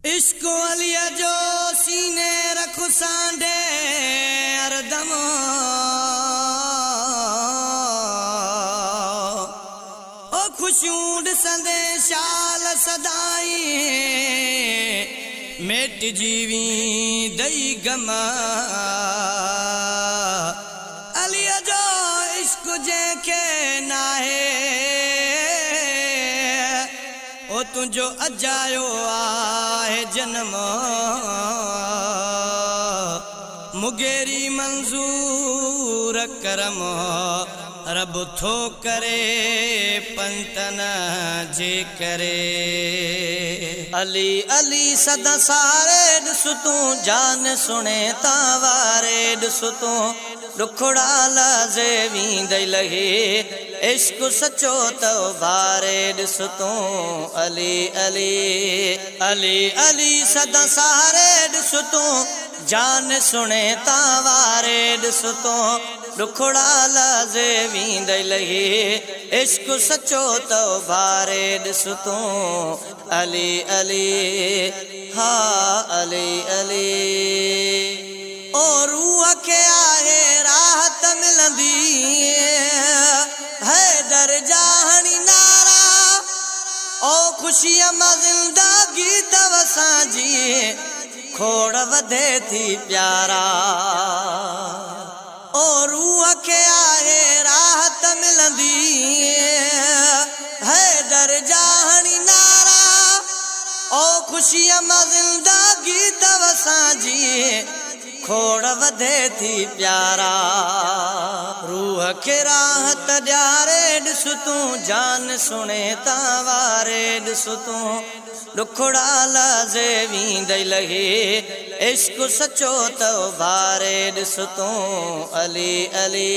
इश्क अलिया जो सीने रखु सांडे अरदम ओ खुशूं ॾिसंदे शाल सदाई मेट जीवी दई गम अलिया जो इश्क जंहिंखे नाहे ओ तुझो अजायो आहे जन्म मुगेरी मंजूर करम रब थो करे पंतन जे करे अली अली सदा सारे ॾिस तूं जान सुने तावारे ॾिस तूं दुखड़ा लाज़े वींदई लहे इश्क सचो तो बारे ॾिस तूं अली अली अली अली सदा सारे ॾिस तूं जान सुने तावारे ॾिस तूं दुखड़ा लाज़े वींदई लहे इश्क सचो तो बारे ॾिस तूं अली अली हा अली अली ओ रूह के आहे राहत मिलंदी है दर्जा हणी नारा ओ खुशी मां ज़िंदगी तव साजी खोड़ वधे थी प्यारा ओ रूह के आहे राहत मिलंदी है दर्जा हणी नारा ओ खुशी मां ज़िंदगी तव साजी खोड़ वधे थी प्यारा रूह के राहत ॾियारे ॾिस तूं जान सुने तावारे ॾिस तूं दुखड़ा लाज़े वींदई लहे इश्क सचो तो बारे ॾिस तूं अली अली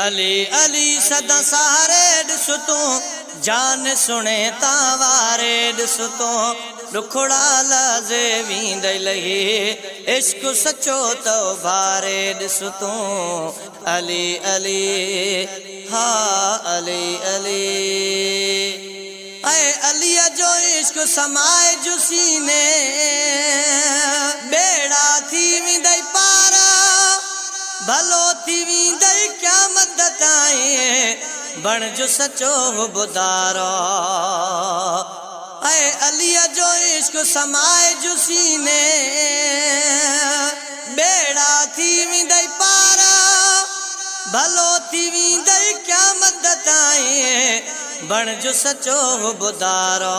अली अली सदा सारे ॾिस तूं जान सुने तावारे ॾिस तूं दुखड़ा लाज़े वींदई लहे इश्क सचो तो बारे ॾिस तूं अली अली हा अली अली ऐ अलिया जो इश्क समाए जो सीने बेड़ा थी विंदई पारा भलो थी विंदई क़यामत ताईं बण जो सचो बुधारो ऐ अलिया जो इश्क समाए जो सीने बेड़ा थी विंदई पारा भलो थी विंदई क़यामत ताईं बण जो सचो बुधारो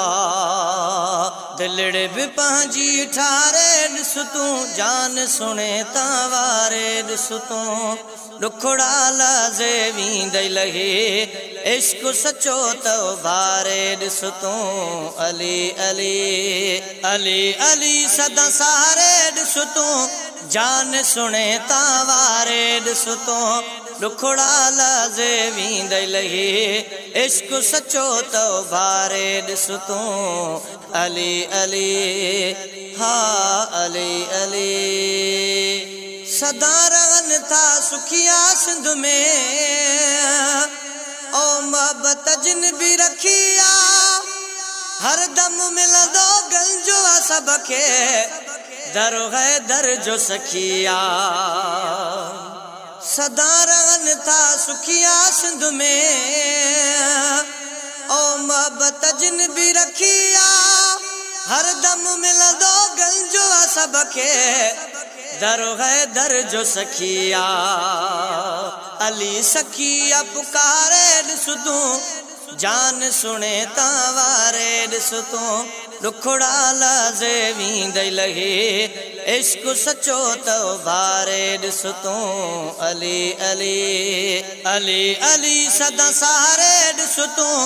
दिलड़े भी पंहिंजी ठारे ॾिस तूं जान सुने तावारे ॾिस तूं दुखड़ा लाज़े वींदई लहे इश्क सचो तो बारे ॾिस तूं अली अली अली अली सदा सारे ॾिस तूं जान सुने तावारे ॾिस तूं दुखड़ा लाज़े वींदई लहे इश्क सचो तो बारे ॾिस तूं अली अली हा अली अली सदा रहन था सुखिया सिंध में ओ मोहब्बत जिन भी रखिया हर दम मिलंदो गंजो सब के दर है दर जो सखिया सदा रहन था सुखिया सिंध में ओ मोहब्बत जिन भी रखिया हर दम मिलंदो गंजो सब के दर है दर जो सखिया अली सखिया पुकारे ॾिस तूं जान सुने तावारे ॾिस तूं दुखड़ा लाज़े वींदई लहे इश्क सचो तो बारे ॾिस तूं अली अली अली अली सदा सारे ॾिस तूं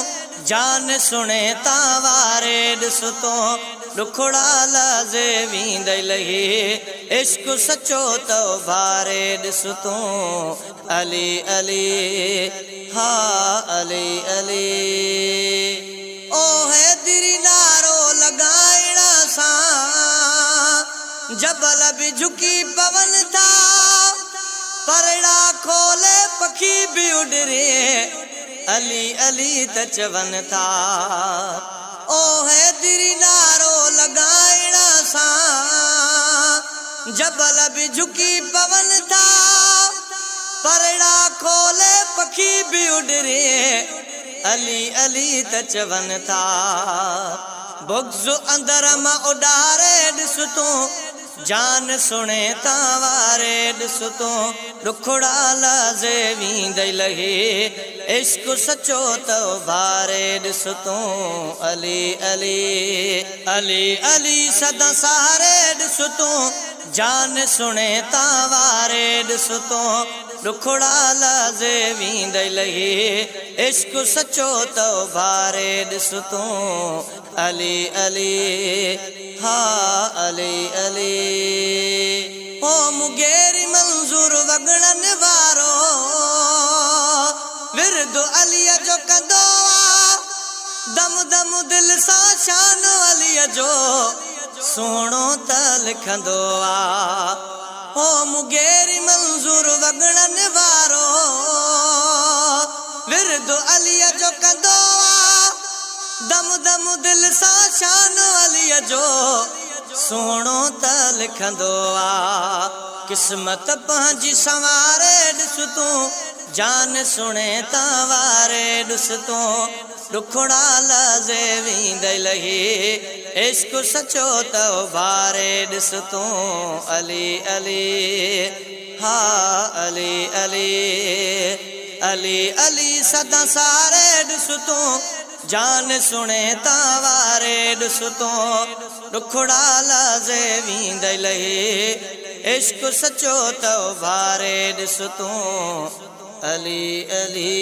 जान सुने तावारे ॾिस तूं दुखड़ा लाज़े वींदई लहे इश्क सचो तो बारे ॾिस तूं अली अली हा अली अली ओ है दिरी नारो लगाइणा सां जबल भी झुकी पवन था परड़ा खोले पखी भी उड़रे अली अली त चवन था ओ है दिरी नारो लगाइणा जबल भी झुकी पवन था, परड़ा खोले पखी भी उड़ रे, अली अली त चवन था। बुग़्ज़ अंदर मां उॾारे ॾिस तूं, जान सुणे तावारे ॾिस तूं, ॾुखड़ा लाज़े वींदई लहे, इश्क सचो तो भारे ॾिस तूं, अली अली अली अली सदा सारे ॾिस तूं, जान सुणे तावारे ॾिस तूं, ॾुखड़ा लाज़े वींदई लहे, इश्क सचो तो भारे ॾिस तूं, अली अली हा अली अली। ओ मुगेरी मंज़ूर वगणन वारो, विरद अलीअ जो कंदो आ, दम दम दिल सां शान अलीअ जो, सुहिणो त लिखंदो आ। ओ मुगेरी मंज़ूर वगणन वारो, विरद अलीअ जो कंदो आ, दम दम दिल सां शान अलीअ जो, सुहिणो त लिखंदो आ। क़िस्मत पंहिंजी संवारे ॾिस तूं, जान सुणे तावारे ॾिस तूं, ॾुखड़ा लाज़े वींदई लहे, इश्क सचो तो भारे ॾिस तूं, अली अली हा अली अली अली अली सदा सारे ॾिस तूं, जान सुणे तावारे ॾिस तूं, ॾुखड़ा लाज़े वींदई लहे, इश्क सचो तो भारे ॾिस तूं, अली अली।